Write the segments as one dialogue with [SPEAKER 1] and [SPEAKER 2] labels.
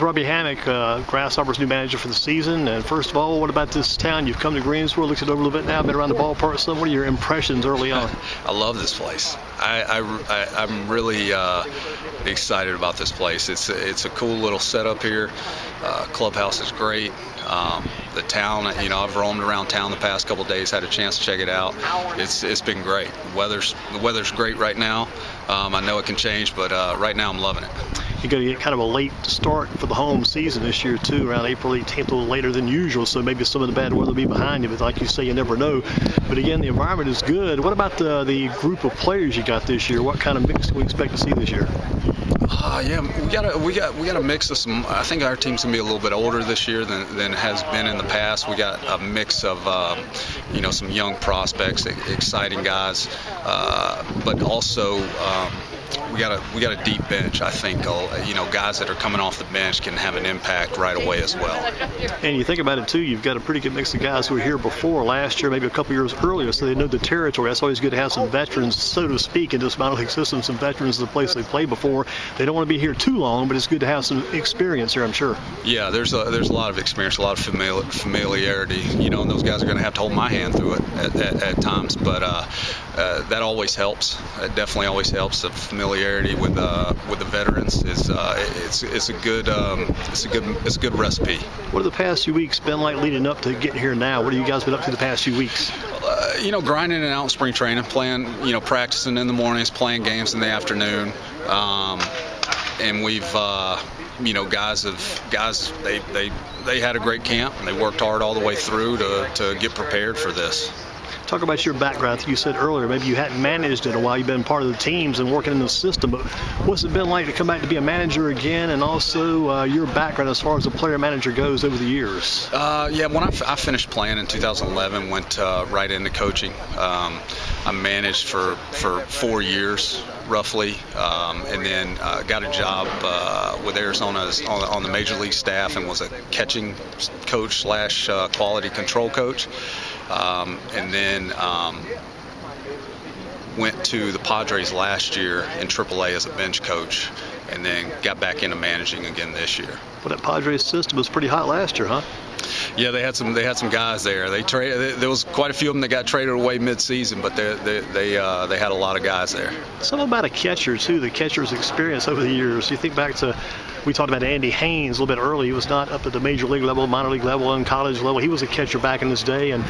[SPEAKER 1] Robby Hammock, Grasshoppers' new manager for the season. And first of all, what about this town? You've come to Greensboro, looked it over a little bit now, been around the ballpark some. What are your impressions early on?
[SPEAKER 2] I love this place. I'm really excited about this place. It's a cool little setup here. Clubhouse is great. The town, I've roamed around town the past couple of days, had a chance to check it out. It's been great. The weather's great right now. I know it can change, but right now I'm loving it.
[SPEAKER 1] You're going to get kind of a late start for the home season this year, too, around April 18th, a little later than usual, so maybe some of the bad weather will be behind you, but like you say, you never know. But again, the environment is good. What about the group of players you got this year? What kind of mix do we expect to see this year?
[SPEAKER 2] Yeah, we got a mix of some. I think our team's gonna be a little bit older this year than it has been in the past. We got a mix of some young prospects, exciting guys, but also we got a deep bench. I think guys that are coming off the bench can have an impact right away as well.
[SPEAKER 1] And you think about it too, you've got a pretty good mix of guys who were here before last year, maybe a couple years earlier, so they know the territory. That's always good to have some veterans, so to speak, in this minor league system. Some veterans of the place they played before. They don't want to be here too long, but it's good to have some experience here, I'm sure.
[SPEAKER 2] Yeah, there's a lot of experience, a lot of familiarity. And those guys are going to have to hold my hand through it at times, but that always helps. It definitely always helps. The familiarity with the veterans is it's a good recipe.
[SPEAKER 1] What have the past few weeks been like leading up to getting here now? What have you guys been up to the past few weeks?
[SPEAKER 2] Grinding it out in spring training, playing, practicing in the mornings, playing games in the afternoon, and we've guys they had a great camp and they worked hard all the way through to get prepared for this.
[SPEAKER 1] Talk about your background. You said earlier maybe you hadn't managed in a while. You've been part of the teams and working in the system, but what's it been like to come back to be a manager again, and also your background as far as a player manager goes over the years?
[SPEAKER 2] When I finished playing in 2011, went right into coaching. I managed for 4 years roughly, and then got a job with Arizona on the major league staff and was a catching coach / quality control coach. And then went to the Padres last year in AAA as a bench coach, and then got back into managing again this year.
[SPEAKER 1] Well, that Padres system was pretty hot last year, huh?
[SPEAKER 2] Yeah, they had some guys there. There was quite a few of them that got traded away mid-season, but they had a lot of guys there.
[SPEAKER 1] Something about a catcher too, the catcher's experience over the years. You think back to, we talked about Andy Haynes a little bit early. He was not up at the major league level, minor league level, and college level. He was a catcher back in his day, and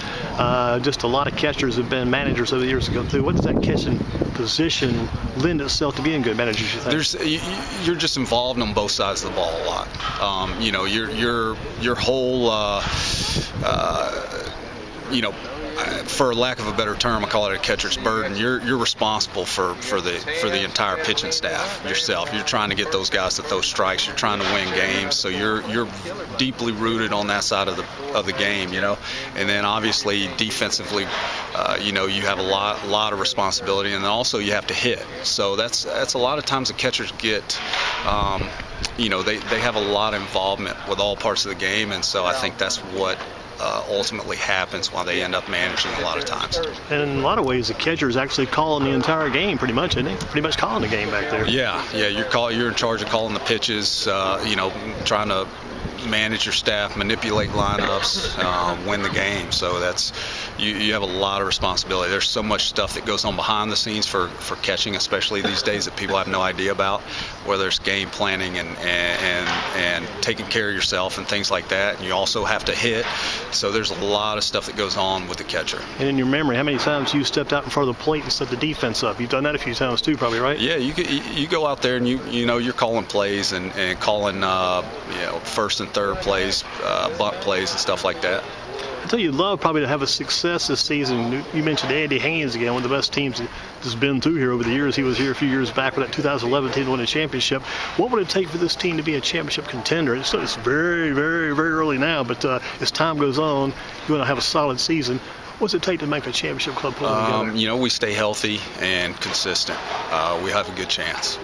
[SPEAKER 1] just a lot of catchers have been managers over the years to go through. What does that catching position lend itself to being good managers, you think?
[SPEAKER 2] You're just involved on both sides of the ball a lot. Your whole for lack of a better term, I call it a catcher's burden. You're responsible for the entire pitching staff yourself. You're trying to get those guys to throw strikes. You're trying to win games. So you're deeply rooted on that side of the game, And then obviously defensively, you have a lot of responsibility, and then also you have to hit. So that's a lot of times the catchers get. They have a lot of involvement with all parts of the game, and so I think that's what ultimately happens while they end up managing a lot of times.
[SPEAKER 1] And in a lot of ways, the catcher is actually calling the entire game, pretty much, isn't he? Pretty much calling the game back there.
[SPEAKER 2] Yeah. You're in charge of calling the pitches, trying to manage your staff, manipulate lineups, win the game. So that's you have a lot of responsibility. There's so much stuff that goes on behind the scenes for catching, especially these days, that people have no idea about, whether it's game planning and taking care of yourself and things like that. And you also have to hit. So there's a lot of stuff that goes on with the catcher.
[SPEAKER 1] And in your memory, how many times you stepped out in front of the plate and set the defense up? You've done that a few times too, probably, right?
[SPEAKER 2] Yeah, you go out there and you're calling plays and calling first and third plays, bunt plays and stuff like that.
[SPEAKER 1] I tell you, you'd love probably to have a success this season. You mentioned Andy Haynes again, one of the best teams that's been through here over the years. He was here a few years back with that 2011 team to win a championship. What would it take for this team to be a championship contender? It's very, very, very early now, but as time goes on, you want to have a solid season. What's it take to make a championship club pull together?
[SPEAKER 2] We stay healthy and consistent. We have a good chance.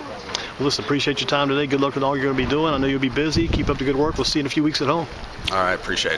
[SPEAKER 1] Well, listen, appreciate your time today. Good luck with all you're going to be doing. I know you'll be busy. Keep up the good work. We'll see you in a few weeks at home.
[SPEAKER 2] All right, appreciate it.